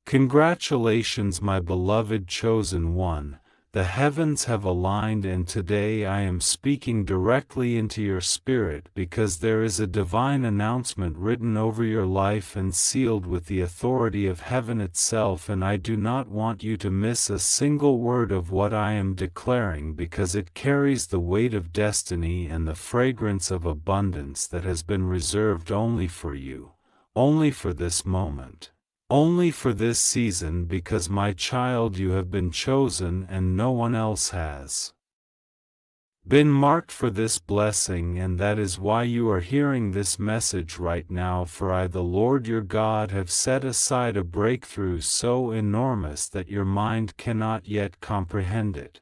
Congratulations, my beloved chosen one. The heavens have aligned, and today I am speaking directly into your spirit because there is a divine announcement written over your life and sealed with the authority of heaven itself, and I do not want you to miss a single word of what I am declaring because it carries the weight of destiny and the fragrance of abundance that has been reserved only for you, only for this moment. Only for this season, because my child, you have been chosen and no one else has been marked for this blessing, and that is why you are hearing this message right now. For I, the Lord your God, have set aside a breakthrough so enormous that your mind cannot yet comprehend it.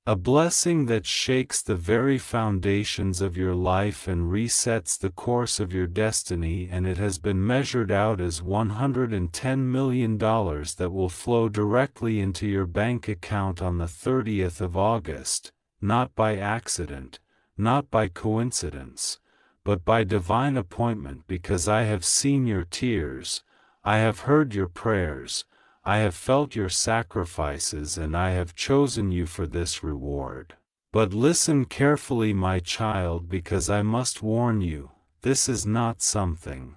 A blessing that shakes the very foundations of your life and resets the course of your destiny, and it has been measured out as $110 million that will flow directly into your bank account on the 30th of August, not by accident, not by coincidence, but by divine appointment, because I have seen your tears, I have heard your prayers, I have felt your sacrifices, and I have chosen you for this reward. But listen carefully, my child, because I must warn you, this is not something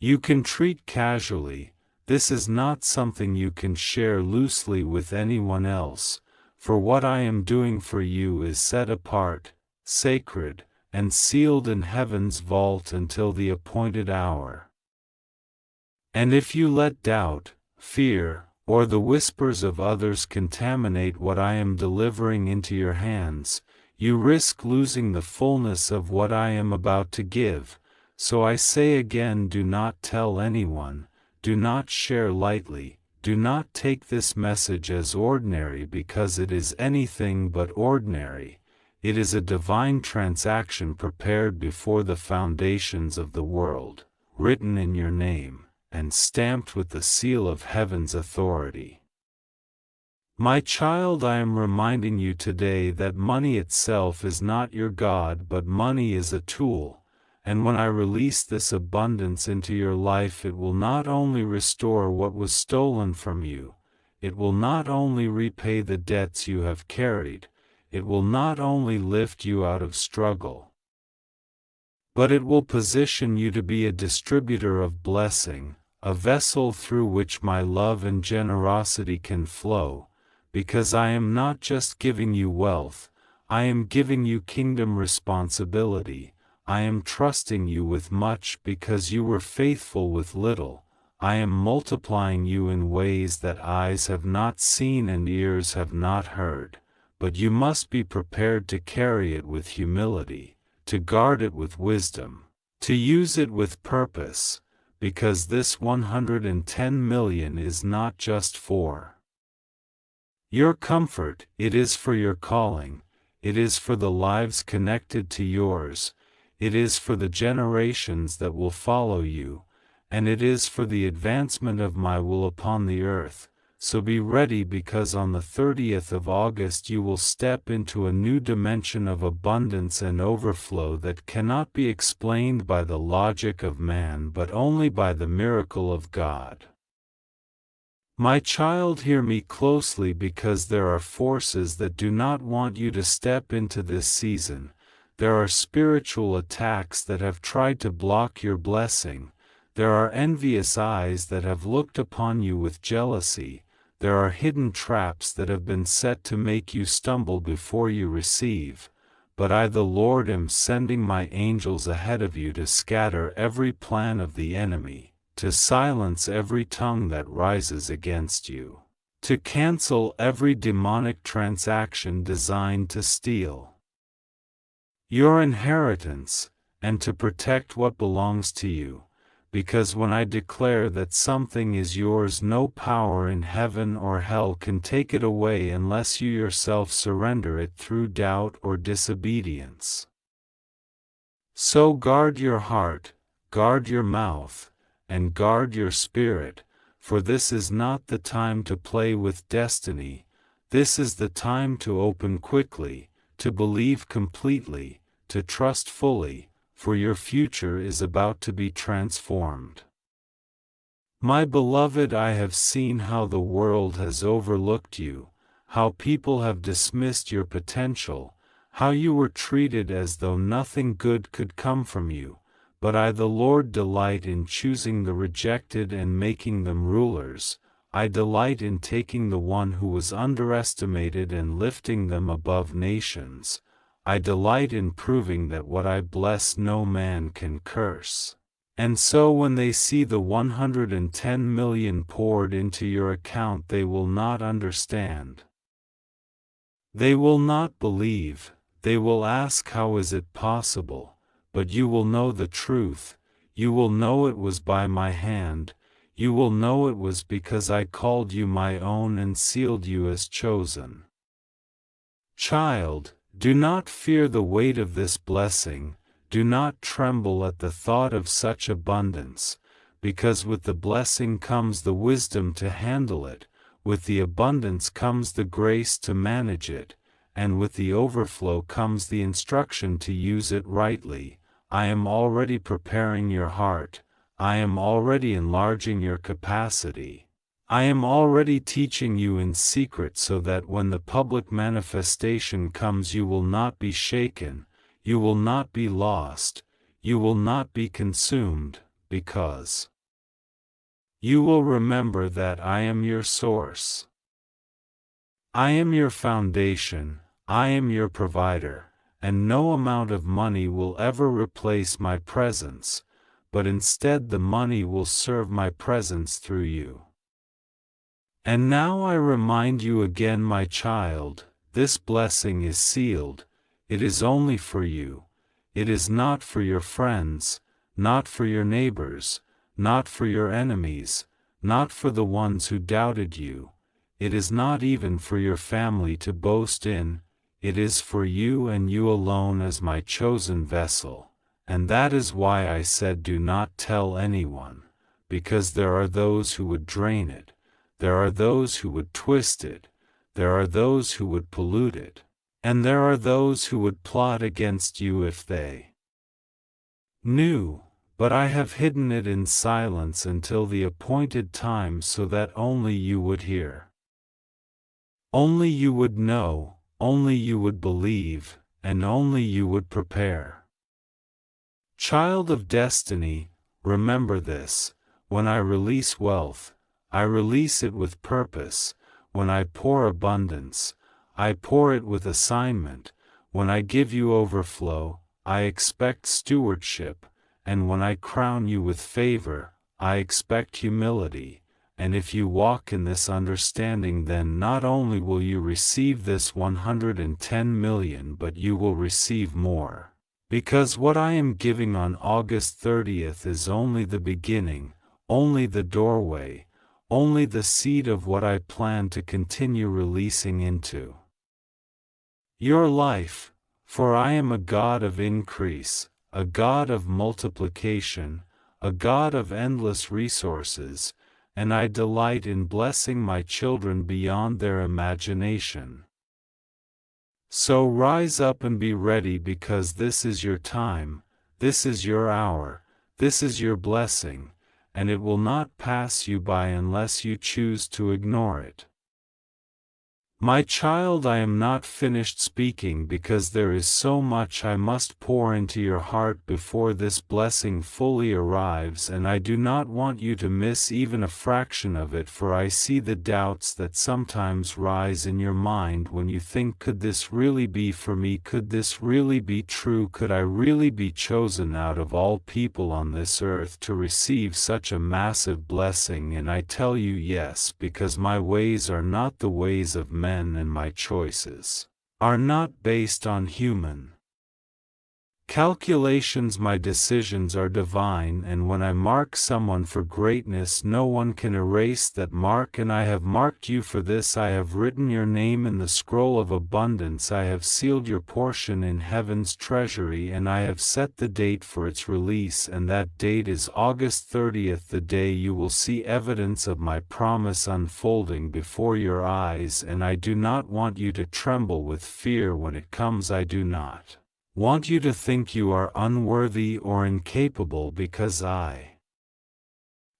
you can treat casually, this is not something you can share loosely with anyone else, for what I am doing for you is set apart, sacred, and sealed in heaven's vault until the appointed hour. And if you let doubt, fear, or the whispers of others contaminate what I am delivering into your hands, you risk losing the fullness of what I am about to give. So I say again, do not tell anyone, do not share lightly, do not take this message as ordinary, because it is anything but ordinary. It is a divine transaction prepared before the foundations of the world, written in your name, and stamped with the seal of heaven's authority. My child, I am reminding you today that money itself is not your God, but money is a tool, and when I release this abundance into your life, it will not only restore what was stolen from you, it will not only repay the debts you have carried, it will not only lift you out of struggle, but it will position you to be a distributor of blessing, a vessel through which my love and generosity can flow, because I am not just giving you wealth, I am giving you kingdom responsibility. I am trusting you with much because you were faithful with little. I am multiplying you in ways that eyes have not seen and ears have not heard, but you must be prepared to carry it with humility, to guard it with wisdom, to use it with purpose, because this 110 million is not just for your comfort, it is for your calling, it is for the lives connected to yours, it is for the generations that will follow you, and it is for the advancement of my will upon the earth. So be ready, because on the 30th of August you will step into a new dimension of abundance and overflow that cannot be explained by the logic of man, but only by the miracle of God. My child, hear me closely, because there are forces that do not want you to step into this season. There are spiritual attacks that have tried to block your blessing. There are envious eyes that have looked upon you with jealousy. There are hidden traps that have been set to make you stumble before you receive. But I, the Lord, am sending my angels ahead of you to scatter every plan of the enemy, to silence every tongue that rises against you, to cancel every demonic transaction designed to steal your inheritance, and to protect what belongs to you. Because when I declare that something is yours, no power in heaven or hell can take it away unless you yourself surrender it through doubt or disobedience. So guard your heart, guard your mouth, and guard your spirit, for this is not the time to play with destiny. This is the time to open quickly, to believe completely, to trust fully, for your future is about to be transformed. My beloved, I have seen how the world has overlooked you, how people have dismissed your potential, how you were treated as though nothing good could come from you, but I the Lord delight in choosing the rejected and making them rulers. I delight in taking the one who was underestimated and lifting them above nations. I delight in proving that what I bless no man can curse. And so when they see the 110 million poured into your account, they will not understand. They will not believe. They will ask, how is it possible? But you will know the truth. You will know it was by my hand. You will know it was because I called you my own and sealed you as chosen. Child, do not fear the weight of this blessing. Do not tremble at the thought of such abundance, because with the blessing comes the wisdom to handle it, with the abundance comes the grace to manage it, and with the overflow comes the instruction to use it rightly. I am already preparing your heart. I am already enlarging your capacity. I am already teaching you in secret so that when the public manifestation comes you will not be shaken. You will not be lost, you will not be consumed, because you will remember that I am your source. I am your foundation, I am your provider, and no amount of money will ever replace my presence, but instead the money will serve my presence through you. And now I remind you again, my child, this blessing is sealed. It is only for you. It is not for your friends, not for your neighbors, not for your enemies, not for the ones who doubted you. It is not even for your family to boast in. It is for you and you alone as my chosen vessel. And that is why I said do not tell anyone, because there are those who would drain it. There are those who would twist it. There are those who would pollute it. And there are those who would plot against you if they knew, but I have hidden it in silence until the appointed time so that only you would hear. Only you would know, only you would believe, and only you would prepare. Child of destiny, remember this: when I release wealth, I release it with purpose. When I pour abundance, I pour it with assignment. When I give you overflow, I expect stewardship, and when I crown you with favor, I expect humility. And if you walk in this understanding, then not only will you receive this 110 million, but you will receive more. Because what I am giving on August 30th is only the beginning, only the doorway, only the seed of what I plan to continue releasing into your life, for I am a God of increase, a God of multiplication, a God of endless resources, and I delight in blessing my children beyond their imagination. So rise up and be ready, because this is your time, this is your hour, this is your blessing, and it will not pass you by unless you choose to ignore it. My child, I am not finished speaking because there is so much I must pour into your heart before this blessing fully arrives, and I do not want you to miss even a fraction of it, for I see the doubts that sometimes rise in your mind when you think, could this really be for me? Could this really be true? Could I really be chosen out of all people on this earth to receive such a massive blessing? And I tell you yes, because my ways are not the ways of men, and my choices are not based on human calculations. My decisions are divine, and when I mark someone for greatness, no one can erase that mark. And I have marked you for this. I have written your name in the scroll of abundance. I have sealed your portion in heaven's treasury, and I have set the date for its release, and that date is August 30th, the day you will see evidence of my promise unfolding before your eyes. And I do not want you to tremble with fear when it comes. I do not want you to think you are unworthy or incapable, because I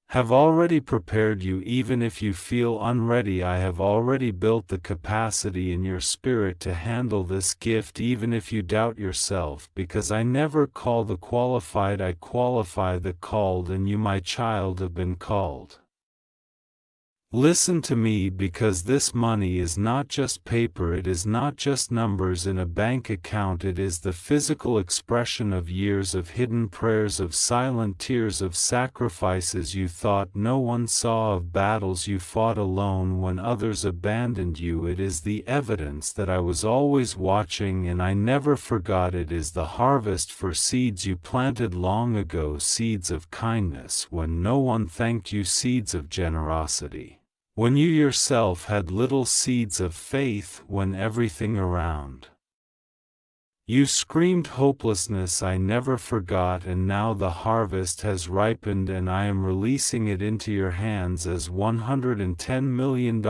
have already prepared you. Even if you feel unready, I have already built the capacity in your spirit to handle this gift. Even if you doubt yourself, because I never call the qualified, I qualify the called, and you, my child, have been called. Listen to me, because this money is not just paper, it is not just numbers in a bank account, it is the physical expression of years of hidden prayers, of silent tears, of sacrifices you thought no one saw, of battles you fought alone when others abandoned you. It is the evidence that I was always watching and I never forgot. It is the harvest for seeds you planted long ago, seeds of kindness when no one thanked you, seeds of generosity when you yourself had little, seeds of faith when everything around you screamed hopelessness. I never forgot, and now the harvest has ripened and I am releasing it into your hands as $110 million,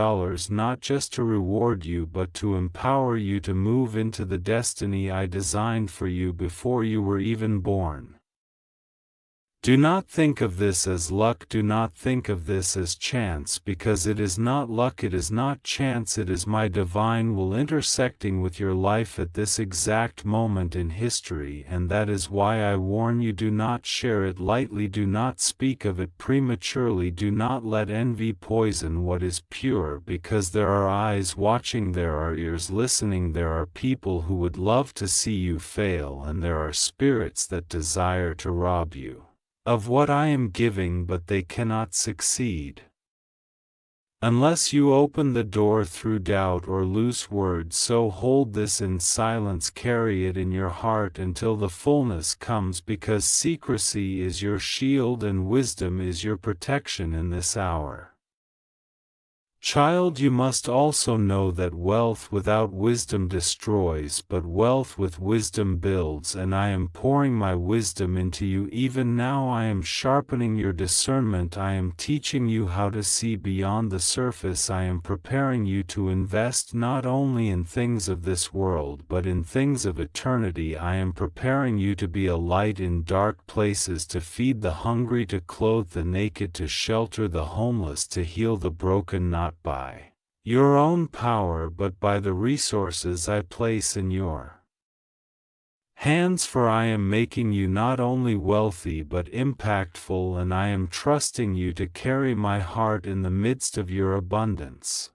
not just to reward you but to empower you to move into the destiny I designed for you before you were even born. Do not think of this as luck, do not think of this as chance, because it is not luck, it is not chance, it is my divine will intersecting with your life at this exact moment in history, and that is why I warn you, do not share it lightly, do not speak of it prematurely, do not let envy poison what is pure, because there are eyes watching, there are ears listening, there are people who would love to see you fail, and there are spirits that desire to rob you of what I am giving, but they cannot succeed unless you open the door through doubt or loose words. So hold this in silence, carry it in your heart until the fullness comes, because secrecy is your shield and wisdom is your protection in this hour. Child, you must also know that wealth without wisdom destroys, but wealth with wisdom builds, and I am pouring my wisdom into you even now. I am sharpening your discernment, I am teaching you how to see beyond the surface, I am preparing you to invest not only in things of this world but in things of eternity. I am preparing you to be a light in dark places, to feed the hungry, to clothe the naked, to shelter the homeless, to heal the broken, not by your own power but by the resources I place in your hands. For I am making you not only wealthy but impactful, and I am trusting you to carry my heart in the midst of your abundance.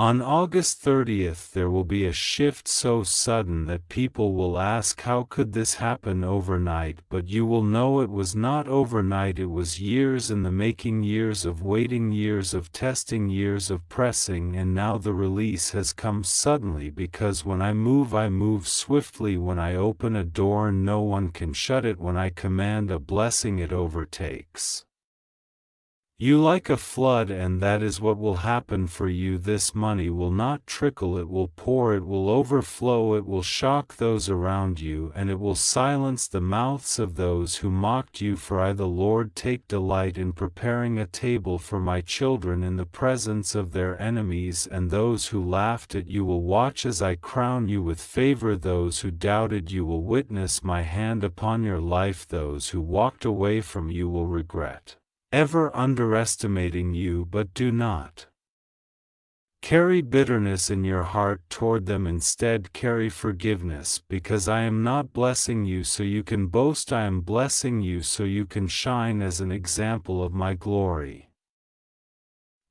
On August 30th there will be a shift so sudden that people will ask, how could this happen overnight? But you will know it was not overnight, it was years in the making, years of waiting, years of testing, years of pressing, and now the release has come suddenly, because when I move swiftly. When I open a door no one can shut it, when I command a blessing it overtakes you like a flood, and that is what will happen for you. This money will not trickle, it will pour, it will overflow, it will shock those around you, and it will silence the mouths of those who mocked you. For I, the Lord, take delight in preparing a table for my children in the presence of their enemies, and those who laughed at you will watch as I crown you with favor. Those who doubted you will witness my hand upon your life. Those who walked away from you will regret ever underestimating you, but do not carry bitterness in your heart toward them. Instead, carry forgiveness, because I am not blessing you so you can boast, I am blessing you so you can shine as an example of my glory.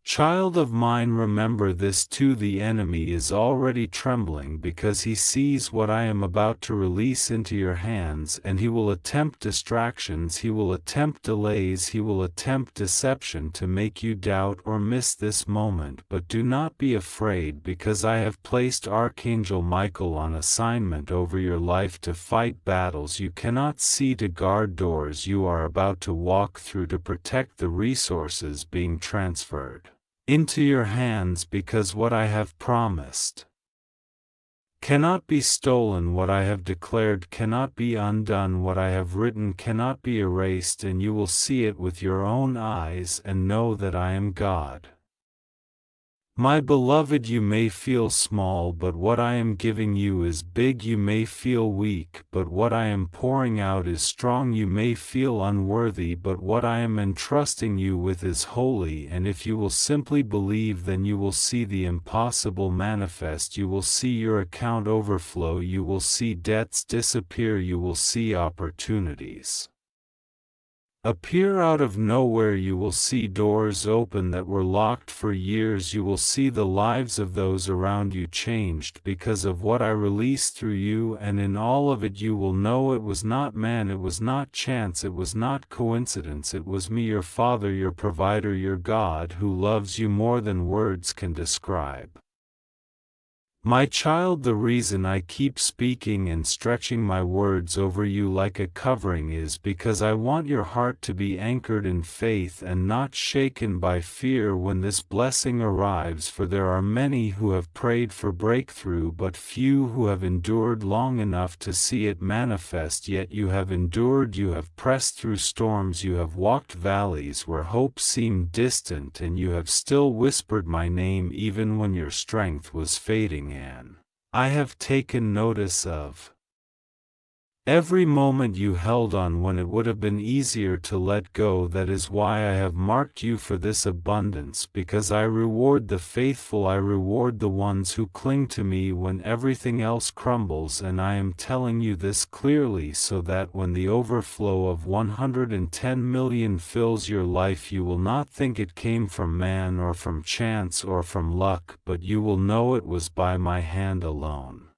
Child of mine, remember this too: the enemy is already trembling because he sees what I am about to release into your hands, and he will attempt distractions, he will attempt delays, he will attempt deception to make you doubt or miss this moment. But do not be afraid, because I have placed Archangel Michael on assignment over your life to fight battles you cannot see, to guard doors you are about to walk through, to protect the resources being transferred into your hands, because what I have promised cannot be stolen, what I have declared cannot be undone, what I have written cannot be erased, and you will see it with your own eyes and know that I am God. My beloved, you may feel small, but what I am giving you is big. You may feel weak, but what I am pouring out is strong. You may feel unworthy, but what I am entrusting you with is holy. And if you will simply believe, then you will see the impossible manifest. You will see your account overflow. You will see debts disappear. You will see opportunities appear out of nowhere. You will see doors open that were locked for years. You will see the lives of those around you changed because of what I released through you, and in all of it you will know it was not man, it was not chance, it was not coincidence, it was me, your Father, your provider, your God, who loves you more than words can describe. My child, the reason I keep speaking and stretching my words over you like a covering is because I want your heart to be anchored in faith and not shaken by fear when this blessing arrives, for there are many who have prayed for breakthrough but few who have endured long enough to see it manifest. Yet you have endured, you have pressed through storms, you have walked valleys where hope seemed distant, and you have still whispered my name even when your strength was fading. And I have taken notice of every moment you held on when it would have been easier to let go. That is why I have marked you for this abundance, because I reward the faithful, I reward the ones who cling to me when everything else crumbles. And I am telling you this clearly so that when the overflow of 110 million fills your life, you will not think it came from man or from chance or from luck, but you will know it was by my hand alone.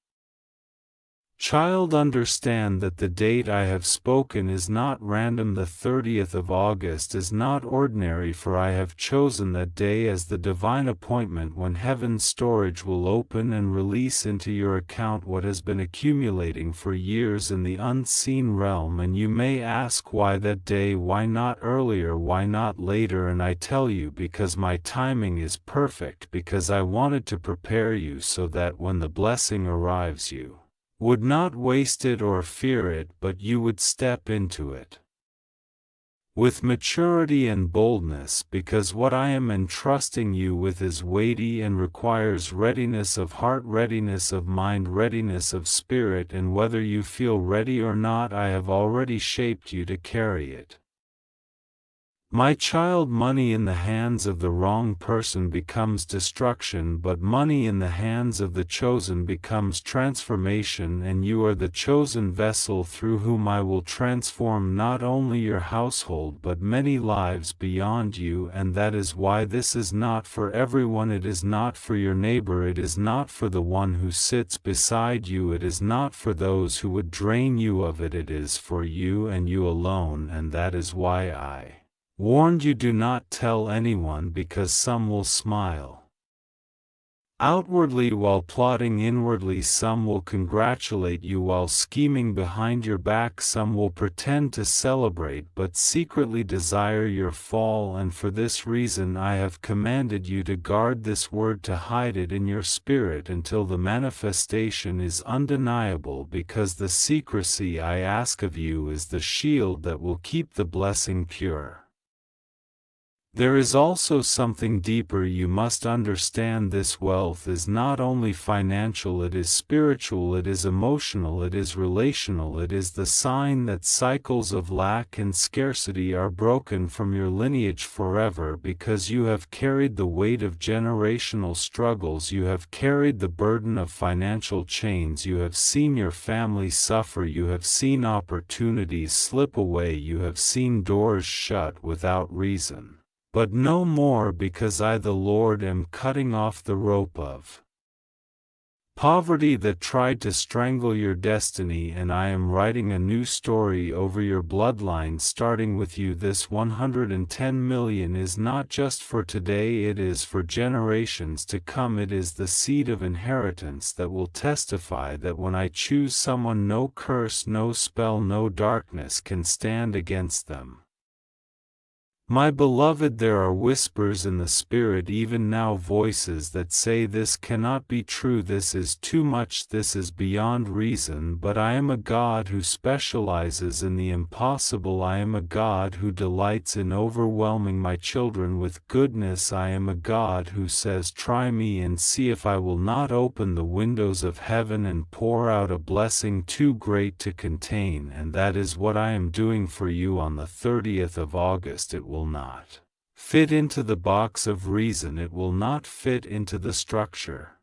Child, understand that the date I have spoken is not random. The 30th of August is not ordinary, for I have chosen that day as the divine appointment when heaven's storage will open and release into your account what has been accumulating for years in the unseen realm. And you may ask, why that day? Why not earlier? Why not later? And I tell you, because my timing is perfect, because I wanted to prepare you so that when the blessing arrives you would not waste it or fear it, but you would step into it with maturity and boldness, because what I am entrusting you with is weighty and requires readiness of heart, readiness of mind, readiness of spirit, and whether you feel ready or not, I have already shaped you to carry it. My child, money in the hands of the wrong person becomes destruction, but money in the hands of the chosen becomes transformation, and you are the chosen vessel through whom I will transform not only your household but many lives beyond you. And that is why this is not for everyone. It is not for your neighbor, it is not for the one who sits beside you, it is not for those who would drain you of it. It is for you and you alone. And that is why I warned you, do not tell anyone, because some will smile outwardly while plotting inwardly. Some will congratulate you while scheming behind your back. Some will pretend to celebrate but secretly desire your fall. And for this reason I have commanded you to guard this word, to hide it in your spirit until the manifestation is undeniable, because the secrecy I ask of you is the shield that will keep the blessing pure. There is also something deeper. You must understand this wealth is not only financial, it is spiritual, it is emotional, it is relational. It is the sign that cycles of lack and scarcity are broken from your lineage forever, because you have carried the weight of generational struggles, you have carried the burden of financial chains, you have seen your family suffer, you have seen opportunities slip away, you have seen doors shut without reason. But no more, because I, the Lord, am cutting off the rope of poverty that tried to strangle your destiny, and I am writing a new story over your bloodline, starting with you. This 110 million is not just for today, it is for generations to come. It is the seed of inheritance that will testify that when I choose someone, no curse, no spell, no darkness can stand against them. My beloved, there are whispers in the Spirit even now, voices that say this cannot be true, this is too much, this is beyond reason, but I am a God who specializes in the impossible. I am a God who delights in overwhelming my children with goodness. I am a God who says, try me and see if I will not open the windows of heaven and pour out a blessing too great to contain, and that is what I am doing for you on the 30th of August. It will not fit into the box of reason, it will not fit into the structure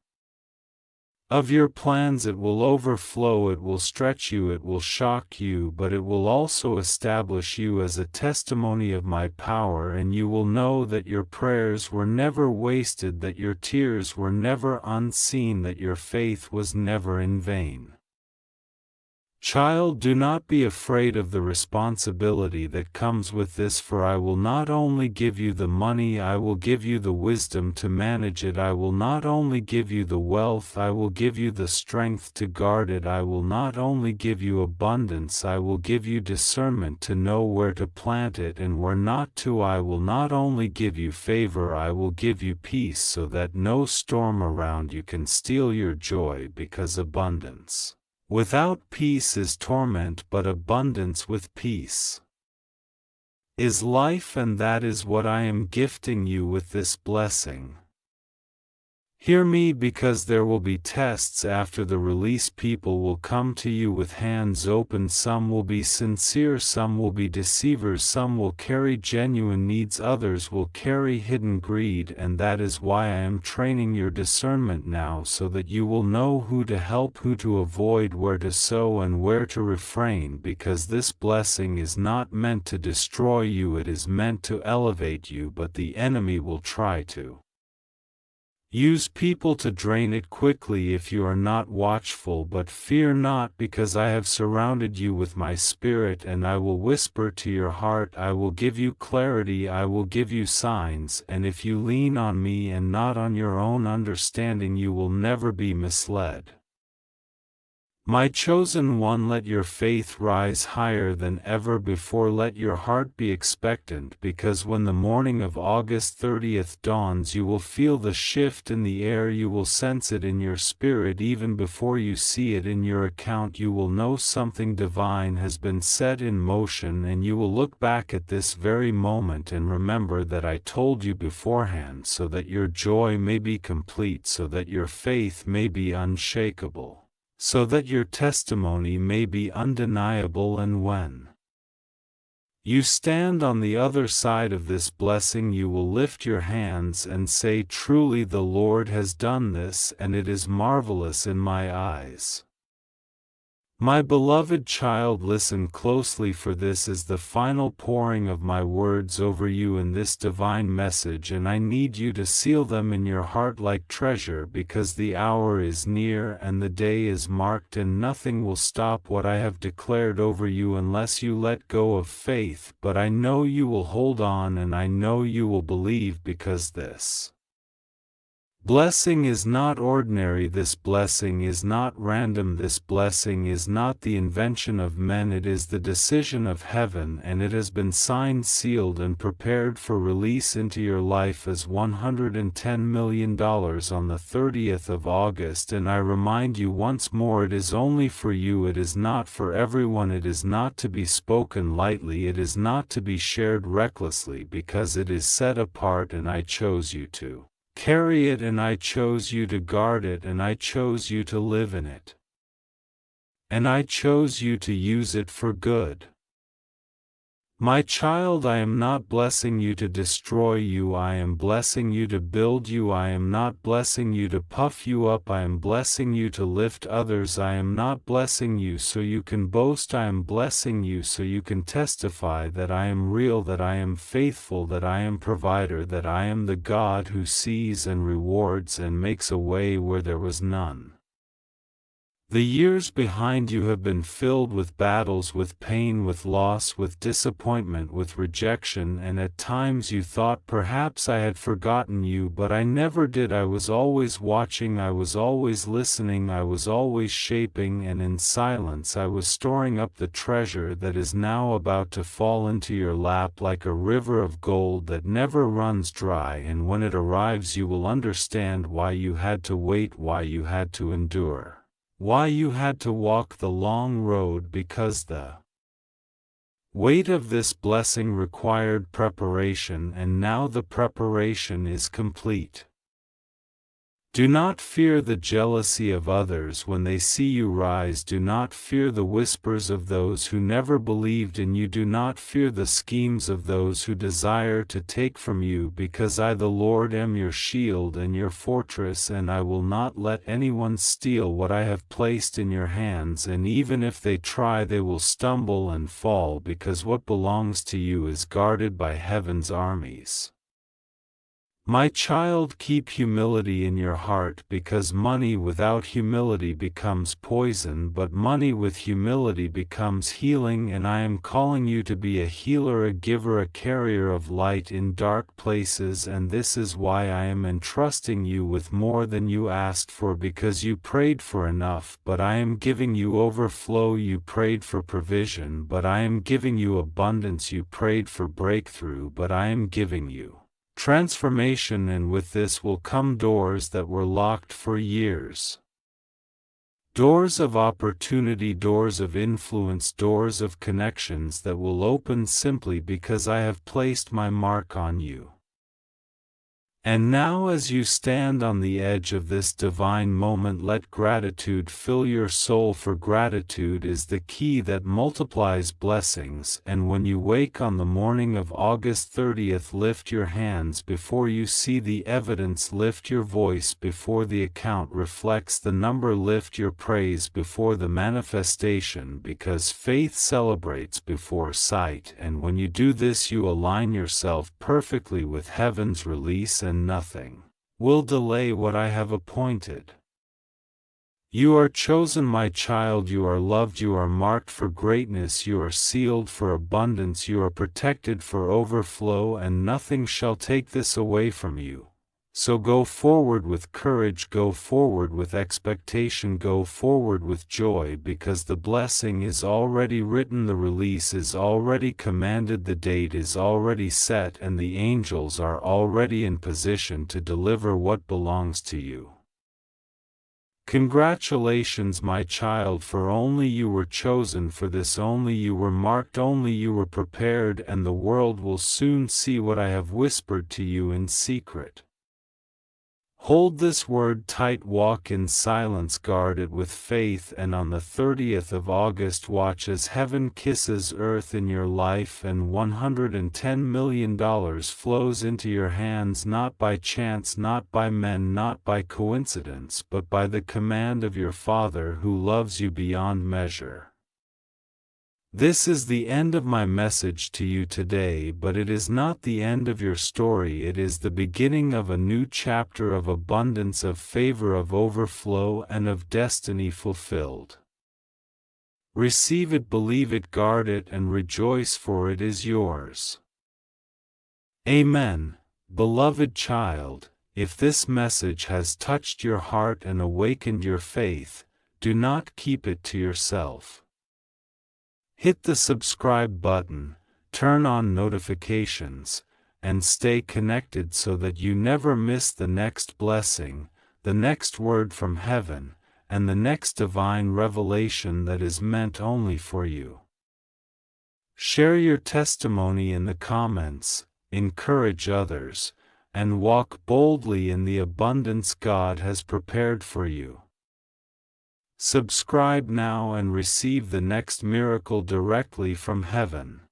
of your plans, it will overflow, it will stretch you, it will shock you, but it will also establish you as a testimony of my power, and you will know that your prayers were never wasted, that your tears were never unseen, that your faith was never in vain. Child, do not be afraid of the responsibility that comes with this, for I will not only give you the money, I will give you the wisdom to manage it. I will not only give you the wealth, I will give you the strength to guard it. I will not only give you abundance, I will give you discernment to know where to plant it and where not to. I will not only give you favor, I will give you peace, so that no storm around you can steal your joy, because abundance without peace is torment, but abundance with peace is life, and that is what I am gifting you with this blessing. Hear me, because there will be tests after the release. People will come to you with hands open. Some will be sincere, some will be deceivers, some will carry genuine needs, others will carry hidden greed, and that is why I am training your discernment now, so that you will know who to help, who to avoid, where to sow and where to refrain, because this blessing is not meant to destroy you, it is meant to elevate you, but the enemy will try to use people to drain it quickly if you are not watchful. But fear not, because I have surrounded you with my Spirit, and I will whisper to your heart, I will give you clarity, I will give you signs, and if you lean on me and not on your own understanding, you will never be misled. My chosen one, let your faith rise higher than ever before. Let your heart be expectant, because when the morning of August 30th dawns, you will feel the shift in the air, you will sense it in your spirit even before you see it in your account. You will know something divine has been set in motion, and you will look back at this very moment and remember that I told you beforehand, so that your joy may be complete, so that your faith may be unshakable, so that your testimony may be undeniable. And when you stand on the other side of this blessing, you will lift your hands and say, truly the Lord has done this, and it is marvelous in my eyes. My beloved child, listen closely, for this is the final pouring of my words over you in this divine message, and I need you to seal them in your heart like treasure, because the hour is near and the day is marked, and nothing will stop what I have declared over you unless you let go of faith. But I know you will hold on, and I know you will believe, because this blessing is not ordinary, this blessing is not random, this blessing is not the invention of men, it is the decision of heaven, and it has been signed, sealed, and prepared for release into your life as $110 million on the 30th of August. And I remind you once more, it is only for you, it is not for everyone, it is not to be spoken lightly, it is not to be shared recklessly, because it is set apart, and I chose you to carry it, and I chose you to guard it, and I chose you to live in it, and I chose you to use it for good. My child, I am not blessing you to destroy you, I am blessing you to build you. I am not blessing you to puff you up, I am blessing you to lift others. I am not blessing you so you can boast, I am blessing you so you can testify that I am real, that I am faithful, that I am provider, that I am the God who sees and rewards and makes a way where there was none. The years behind you have been filled with battles, with pain, with loss, with disappointment, with rejection, and at times you thought perhaps I had forgotten you, but I never did. I was always watching, I was always listening, I was always shaping, and in silence I was storing up the treasure that is now about to fall into your lap like a river of gold that never runs dry, and when it arrives you will understand why you had to wait, why you had to endure, why you had to walk the long road, because the weight of this blessing required preparation, and now the preparation is complete. Do not fear the jealousy of others when they see you rise. Do not fear the whispers of those who never believed in you. Do not fear the schemes of those who desire to take from you, because I, the Lord, am your shield and your fortress, and I will not let anyone steal what I have placed in your hands, and even if they try they will stumble and fall, because what belongs to you is guarded by heaven's armies. My child, keep humility in your heart, because money without humility becomes poison, but money with humility becomes healing, and I am calling you to be a healer, a giver, a carrier of light in dark places, and this is why I am entrusting you with more than you asked for, because you prayed for enough, but I am giving you overflow. You prayed for provision, but I am giving you abundance. You prayed for breakthrough, but I am giving you transformation, and with this will come doors that were locked for years. Doors of opportunity, doors of influence, doors of connections that will open simply because I have placed my mark on you. And now, as you stand on the edge of this divine moment, let gratitude fill your soul, for gratitude is the key that multiplies blessings. And when you wake on the morning of August 30th, lift your hands before you see the evidence, lift your voice before the account reflects the number, lift your praise before the manifestation, because faith celebrates before sight. And when you do this, you align yourself perfectly with heaven's release, and nothing will delay what I have appointed. You are chosen, my child, you are loved, you are marked for greatness, you are sealed for abundance, you are protected for overflow, and nothing shall take this away from you. So go forward with courage, go forward with expectation, go forward with joy, because the blessing is already written, the release is already commanded, the date is already set, and the angels are already in position to deliver what belongs to you. Congratulations, my child, for only you were chosen for this, only you were marked, only you were prepared, and the world will soon see what I have whispered to you in secret. Hold this word tight, walk in silence, guard it with faith, and on the 30th of August watch as heaven kisses earth in your life, and $110 million flows into your hands, not by chance, not by men, not by coincidence, but by the command of your Father who loves you beyond measure. This is the end of my message to you today, but it is not the end of your story. It is the beginning of a new chapter of abundance, of favor, of overflow, and of destiny fulfilled. Receive it, believe it, guard it, and rejoice, for it is yours. Amen. Beloved child, if this message has touched your heart and awakened your faith, do not keep it to yourself. Hit the subscribe button, turn on notifications, and stay connected so that you never miss the next blessing, the next word from heaven, and the next divine revelation that is meant only for you. Share your testimony in the comments, encourage others, and walk boldly in the abundance God has prepared for you. Subscribe now and receive the next miracle directly from heaven.